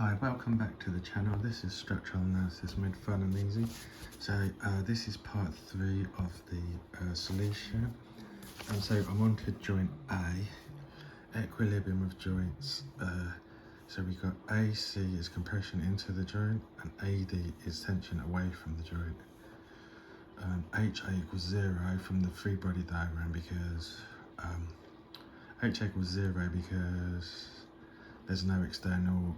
Hi, welcome back to the channel. This is Structural Analysis Made Fun and Easy. So this is part 3 of the solution. And so I'm on to joint A, equilibrium of joints. So we got AC is compression into the joint and AD is tension away from the joint. HA equals 0 from the free body diagram because HA equals 0 because there's no external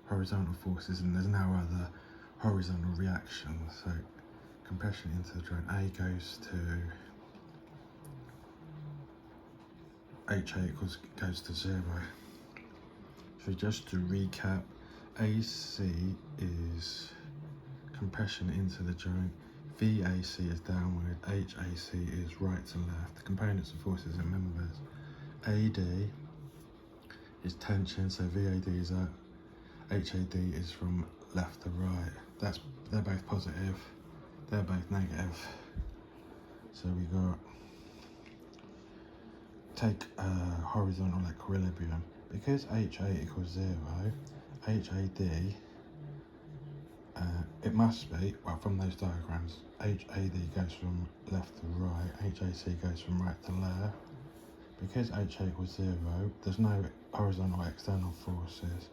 horizontal forces and there's no other horizontal reactions. So compression into the joint A goes to HA goes to 0. So just to recap, AC is compression into the joint, VAC is downward, HAC is right to left. The components of forces and members. AD is tension, so VAD is up, HAD is from left to right. They're both positive, they're both negative. So we got take horizontal equilibrium. Because HA equals 0, HAD, it must be, well, from those diagrams, HAD goes from left to right, HAC goes from right to left. Because HA equals 0, there's no horizontal external forces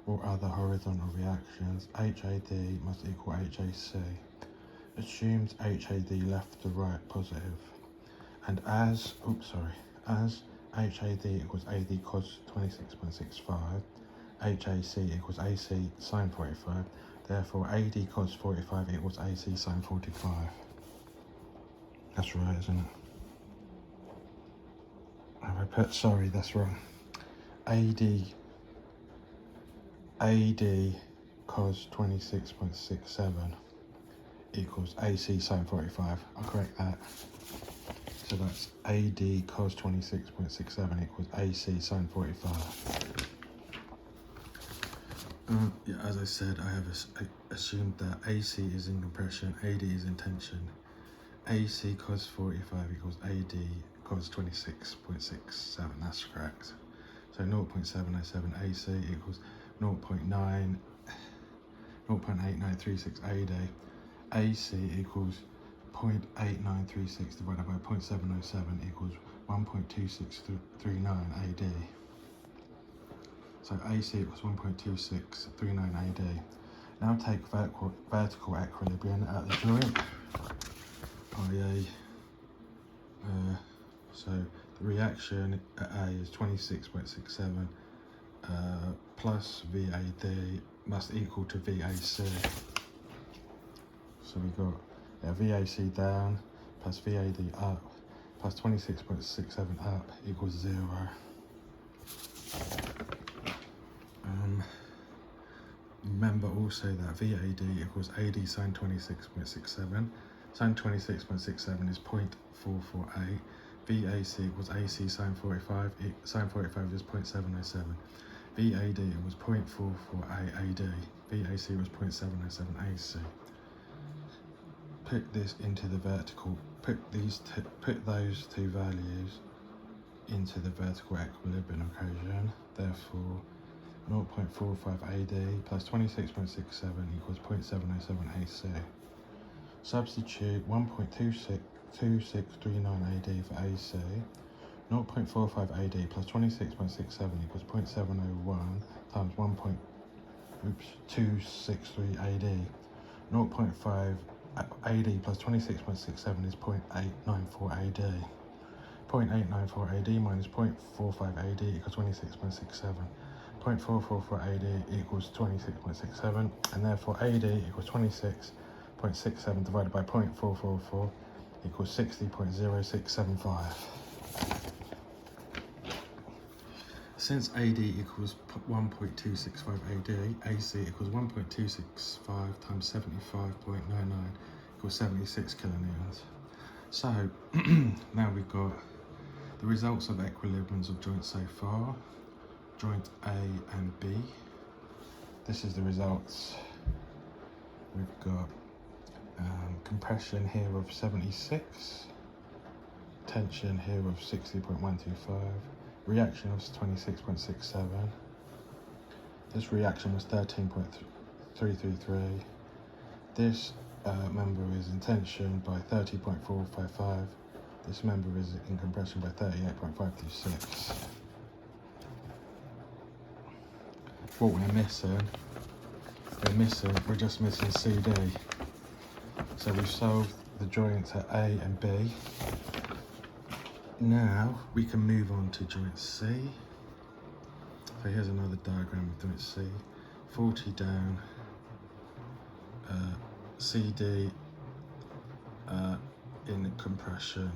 or other horizontal reactions. HAD must equal HAC. Assumes HAD left to right positive. And as HAD equals AD cos 26.65, HAC equals AC sine 45, therefore AD cos 45 equals AC sine 45. That's right, isn't it? Sorry, that's wrong. AD cos 26.67 equals AC sine 45. I'll correct that. So that's AD cos 26.67 equals AC sine 45. Yeah, as I said, I have assumed that AC is in compression, AD is in tension. AC cos 45 equals AD cos 26.67, that's correct. So 0.707 AC equals 0.8936 AD. AC equals 0.8936 divided by 0.707 equals 1.2639 AD. So AC equals 1.2639 AD. Now take vertical equilibrium at the joint. IA. So the reaction at A is 26.67 plus VAD must equal to VAC. So we got VAC down plus VAD up plus 26.67 up equals 0. Remember also that VAD equals AD sine 26.67. Sine 26.67 is 0.448. VAC equals AC sine 45. Sine 45 is 0.707. VAD was 0.448 AD. VAC was 0.707 AC. Put this into the vertical. Put those two values into the vertical equilibrium equation. Therefore, 0.45 AD plus 26.67 equals 0.707 AC. Substitute 1.2639 AD for AC. 0.45 AD plus 26.67 equals 0.701 times 1.263 AD. 0.5 AD plus 26.67 is 0.894 AD. 0.894 AD minus 0.45 AD equals 26.67. 0.444 AD equals 26.67, and therefore AD equals 26.67 divided by 0.444 equals 60.0675. Since AD equals 1.265 AD, AC equals 1.265 times 75.99 equals 76 kilonewtons. So now we've got the results of equilibriums of joints so far. Joint A and B. This is the results. We've got compression here of 76, tension here of 60.125, reaction of 26.67, This reaction was 13.333. This member is in tension by 30.455. This member is in compression by 38.526. What we're just missing CD. So we've solved the joints at A and B. Now we can move on to joint C. So here's another diagram of joint C. 40 down, CD in compression.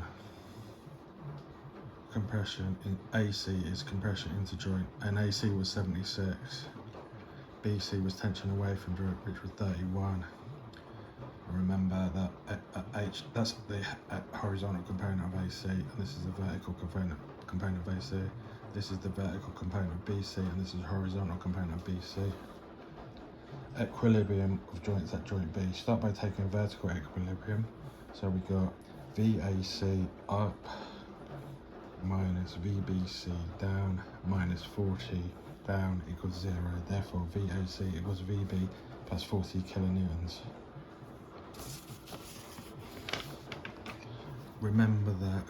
Compression in AC is compression into joint, and AC was 76. BC was tension away from joint, which was 31. Remember that that's the horizontal component of AC, and this is the vertical component of AC. This is the vertical component of BC, and this is the horizontal component of BC. Equilibrium of joints at joint B. Start by taking vertical equilibrium. So we got VAC up minus VBC down minus 40 down equals 0. Therefore, VAC equals VB plus 40 kilonewtons. Remember that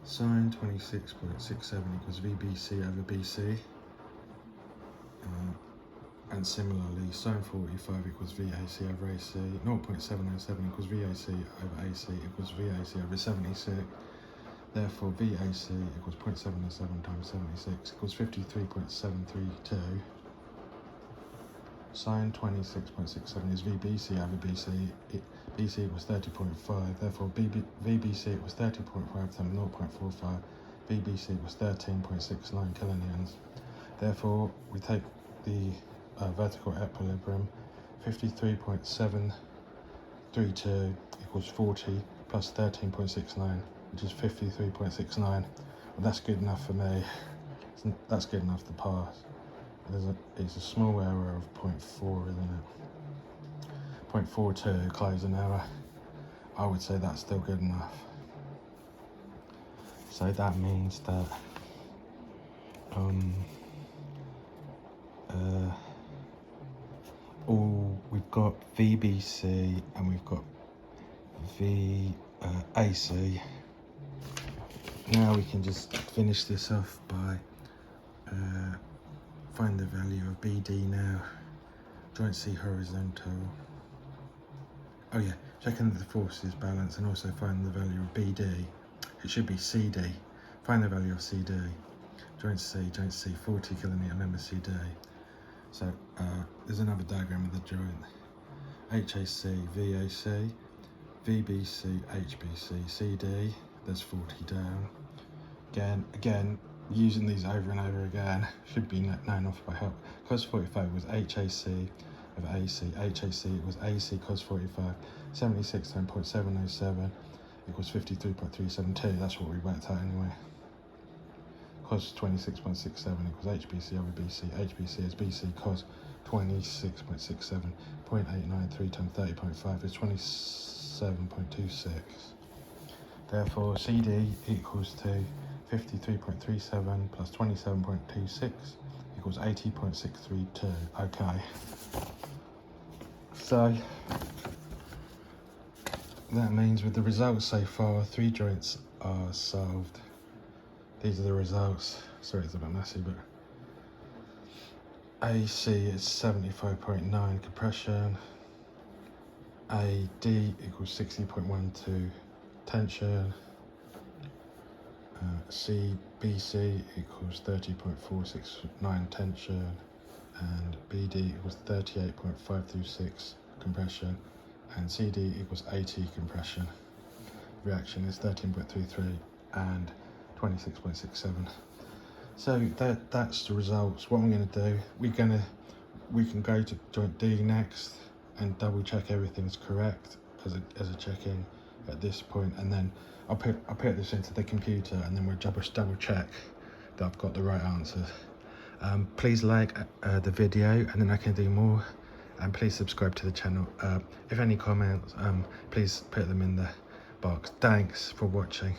sine 26.67 equals VBC over BC. And similarly, sine 45 equals VAC over AC. 0.707 equals VAC over AC equals VAC over 76. Therefore, VAC equals 0.707 times 76 equals 53.732. Sine 26.67 is VBC over BC. BC equals 30.5. Therefore, VBC equals 30.5 times 0.45. VBC equals 13.69 kilonewtons. Therefore, we take the vertical equilibrium. 53.732 equals 40 plus 13.69, which is 53.69. Well, that's good enough for me. That's good enough to pass. It's a small error of 0.4, isn't it? 0.42, closing error. I would say that's still good enough. So that means that we've got VBC and we've got VAC. Now we can just finish this off by find the value of BD now. Joint C horizontal. Oh yeah, checking that the force is balanced, and also find the value of BD. It should be CD. Find the value of CD. Joint C, 40 kilonewton member CD. So there's another diagram of the joint. HAC, VAC, VBC, HBC, CD. There's 40 down. Again, using these over and over again should be known off by heart. Cos 45 was HAC of AC. HAC was AC cos 45. 76 times 0.707 equals 53.372. That's what we worked out anyway. Cos 26.67 equals HBC over BC. HBC is BC cos 26.67. 0.893 times 30.5 is 27.26. Therefore, CD equals to 53.37 plus 27.26 equals 80.632. Okay. So that means with the results so far, 3 joints are solved. These are the results. Sorry, it's a bit messy, but AC is 75.9 compression. AD equals 60.12 tension. CBC equals 30.469 tension, and BD equals 38.526 compression, and CD equals 80 compression. Reaction is 13.33 and 26.67. So that's the results. What I'm going to do, we can go to joint D next and double check everything's correct as a check-in at this point, and then I'll put this into the computer, and then we'll double check that I've got the right answers. Please like the video, and then I can do more. And please subscribe to the channel. If any comments, please put them in the box. Thanks for watching.